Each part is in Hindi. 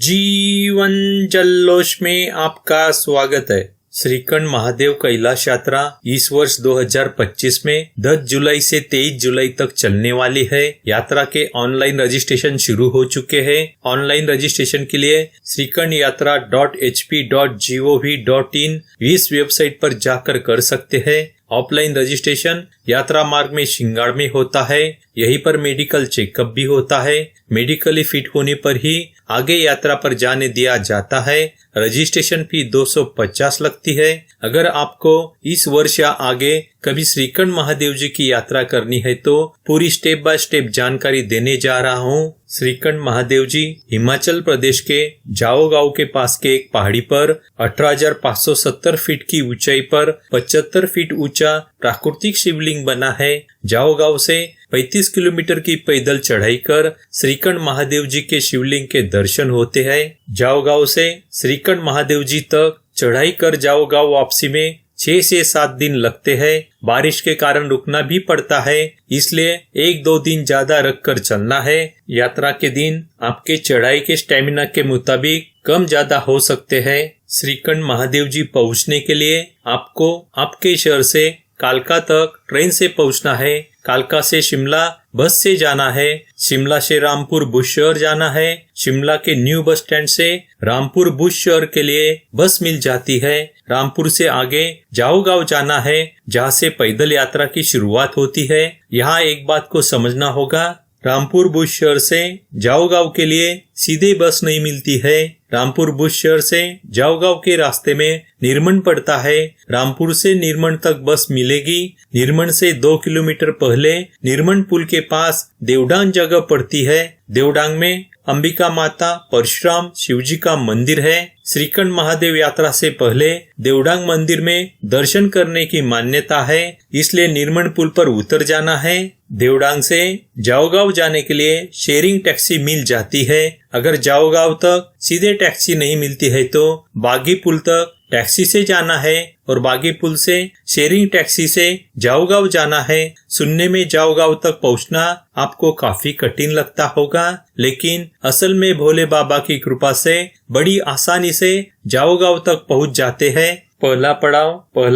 जीवन जल्लोष में आपका स्वागत है। श्रीखंड महादेव कैलाश यात्रा इस वर्ष 2025 में 10 जुलाई से 23 जुलाई तक चलने वाली है। यात्रा के ऑनलाइन रजिस्ट्रेशन शुरू हो चुके हैं। ऑनलाइन रजिस्ट्रेशन के लिए srikandyatra.hp.gov.in इस वेबसाइट पर जाकर कर सकते हैं। ऑफलाइन रजिस्ट्रेशन यात्रा मार्ग में शिंगाड़ में होता है। यहीं पर मेडिकल चेकअप भी होता है। मेडिकली फिट होने पर ही आगे यात्रा पर जाने दिया जाता है। रजिस्ट्रेशन फी 250 लगती है। अगर आपको इस वर्ष या आगे कभी श्रीखंड महादेव जी की यात्रा करनी है तो पूरी स्टेप बाय स्टेप जानकारी देने जा रहा हूँ। श्रीखंड महादेव जी हिमाचल प्रदेश के जाओ गांव के पास के एक पहाड़ी पर 18,570 फीट की ऊंचाई पर 75 फीट ऊंचा प्राकृतिक शिवलिंग बना है। जाओ गांव से 35 किलोमीटर की पैदल चढ़ाई कर श्रीखंड महादेव जी के शिवलिंग के दर्शन होते हैं। जाओ गांव से श्रीखंड महादेव जी तक चढ़ाई कर जाओ गांव वापसी में 6 से 7 दिन लगते हैं। बारिश के कारण रुकना भी पड़ता है, इसलिए 1-2 दिन ज्यादा रख कर चलना है। यात्रा के दिन आपके चढ़ाई के स्टेमिना के मुताबिक कम ज्यादा हो सकते हैं। श्रीखंड महादेव जी पहुँचने के लिए आपको आपके शहर से कालका तक ट्रेन से पहुंचना है। कालका से शिमला बस से जाना है। शिमला से रामपुर बुश शहर जाना है। शिमला के न्यू बस स्टैंड से रामपुर बुश शहर के लिए बस मिल जाती है। रामपुर से आगे जाओ गांव जाना है, जहां से पैदल यात्रा की शुरुआत होती है। यहाँ एक बात को समझना होगा, रामपुर बुश शहर से जाओ गांव के लिए सीधे बस नहीं मिलती है। रामपुर बुश शहर से जाओ गांव के रास्ते में निर्मन पड़ता है। रामपुर से निर्मन तक बस मिलेगी। निर्मन से 2 किलोमीटर पहले निर्मन पुल के पास देवडांग जगह पड़ती है। देवडांग में अंबिका माता, परशुराम, शिवजी का मंदिर है। श्रीखंड महादेव यात्रा से पहले देवडांग मंदिर में दर्शन करने की मान्यता है, इसलिए निर्मन पुल पर उतर जाना है। देवडांग से जाओ गांव जाने के लिए शेयरिंग टैक्सी मिल जाती है। अगर जाओ गांव तक सीधे टैक्सी नहीं मिलती है तो बागी पुल तक टैक्सी से जाना है और बागी पुल से शेयरिंग टैक्सी से जाओ गांव जाना है। सुनने में जाओ गांव तक पहुंचना आपको काफी कठिन लगता होगा, लेकिन असल में भोले बाबा की कृपा से बड़ी आसानी से जाओ गांव तक पहुंच जाते हैं। पहला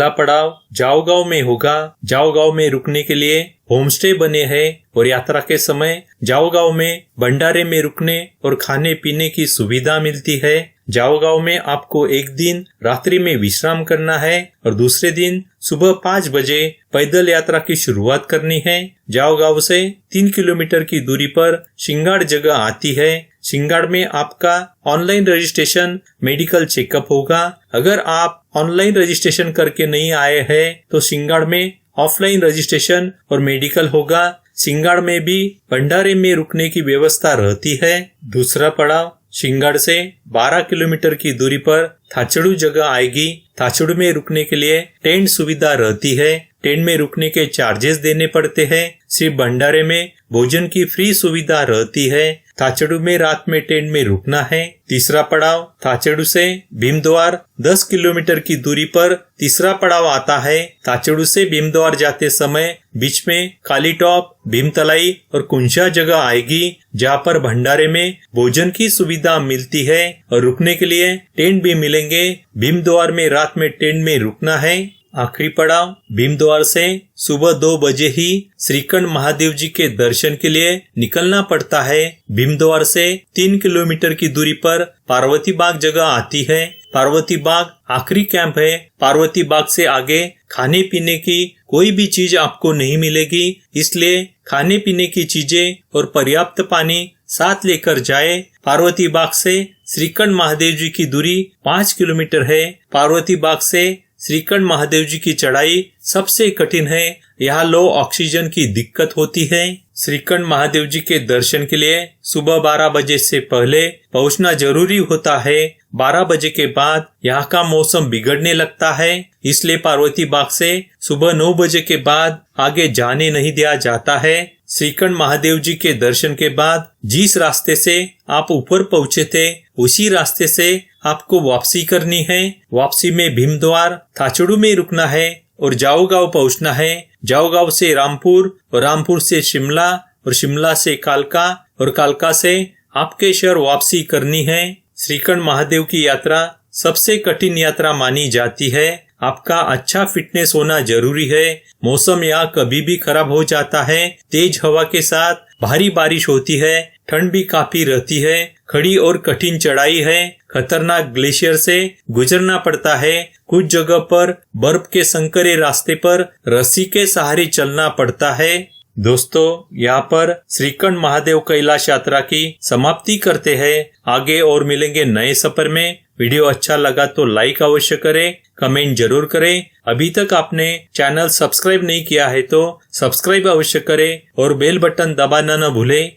पड़ाव जाओ गांव में होगा। जाओ गांव में रुकने के लिए होम स्टे बने हैं और यात्रा के समय जाओ गांव में भंडारे में रुकने और खाने पीने की सुविधा मिलती है। जाओ गांव में आपको एक दिन रात्रि में विश्राम करना है और दूसरे दिन सुबह 5 बजे पैदल यात्रा की शुरुआत करनी है। जाओ गांव से 3 किलोमीटर की दूरी पर शिंगाड़ जगह आती है। शिंगाड़ में आपका ऑनलाइन रजिस्ट्रेशन, मेडिकल चेकअप होगा। अगर आप ऑनलाइन रजिस्ट्रेशन करके नहीं आए हैं तो शिंगाड़ में ऑफलाइन रजिस्ट्रेशन और मेडिकल होगा। शिंगाड़ में भी भंडारे में रुकने की व्यवस्था रहती है। दूसरा पड़ाव शिंगाड़ से 12 किलोमीटर की दूरी पर थाचड़ू जगह आएगी। थाचड़ू में रुकने के लिए टेंट सुविधा रहती है। टेंट में रुकने के चार्जेस देने पड़ते हैं। सिर्फ भंडारे में भोजन की फ्री सुविधा रहती है। थाचड़ू में रात में टेंट में रुकना है। तीसरा पड़ाव थाचड़ू से भीमद्वार 10 किलोमीटर की दूरी पर तीसरा पड़ाव आता है। थाचड़ू से भीमद्वार जाते समय बीच में काली टॉप, भीमतलाई और कुंशा जगह आएगी, जहाँ पर भंडारे में भोजन की सुविधा मिलती है और रुकने के लिए टेंट भी मिलेंगे। भीमद्वार में रात में टेंट में रुकना है। आखिरी पड़ाव भीमद्वार से सुबह 2 बजे ही श्रीखंड महादेव जी के दर्शन के लिए निकलना पड़ता है। भीमद्वार से 3 किलोमीटर की दूरी पर पार्वती बाग जगह आती है। पार्वती बाग आखिरी कैंप है। पार्वती बाग से आगे खाने पीने की कोई भी चीज आपको नहीं मिलेगी, इसलिए खाने पीने की चीजें और पर्याप्त पानी साथ लेकर जाए। पार्वती बाग से श्रीखंड महादेव जी की दूरी 5 किलोमीटर है। पार्वती बाग से श्रीखंड महादेव जी की चढ़ाई सबसे कठिन है। यहाँ लो ऑक्सीजन की दिक्कत होती है। श्रीखंड महादेव जी के दर्शन के लिए सुबह 12 बजे से पहले पहुंचना जरूरी होता है। 12 बजे के बाद यहाँ का मौसम बिगड़ने लगता है, इसलिए पार्वती बाग से सुबह 9 बजे के बाद आगे जाने नहीं दिया जाता है। श्रीखंड महादेव जी के दर्शन के बाद जिस रास्ते से आप ऊपर पहुँचे थे उसी रास्ते से आपको वापसी करनी है। वापसी में भीमद्वार, थाचड़ू में रुकना है और जाओ गांव पहुँचना है। जाओ गांव से रामपुर और रामपुर से शिमला और शिमला से कालका और कालका से आपके शहर वापसी करनी है। श्रीखंड महादेव की यात्रा सबसे कठिन यात्रा मानी जाती है। आपका अच्छा फिटनेस होना जरूरी है। मौसम यहाँ कभी भी खराब हो जाता है। तेज हवा के साथ भारी बारिश होती है। ठंड भी काफी रहती है। खड़ी और कठिन चढ़ाई है। खतरनाक ग्लेशियर से गुजरना पड़ता है। कुछ जगह पर बर्फ के संकरे रास्ते पर रस्सी के सहारे चलना पड़ता है। दोस्तों, यहाँ पर श्रीखंड महादेव कैलाश यात्रा की समाप्ति करते हैं। आगे और मिलेंगे नए सफर में। वीडियो अच्छा लगा तो लाइक अवश्य करें, कमेंट जरूर करें। अभी तक आपने चैनल सब्सक्राइब नहीं किया है तो सब्सक्राइब अवश्य करें और बेल बटन दबाना न भूलें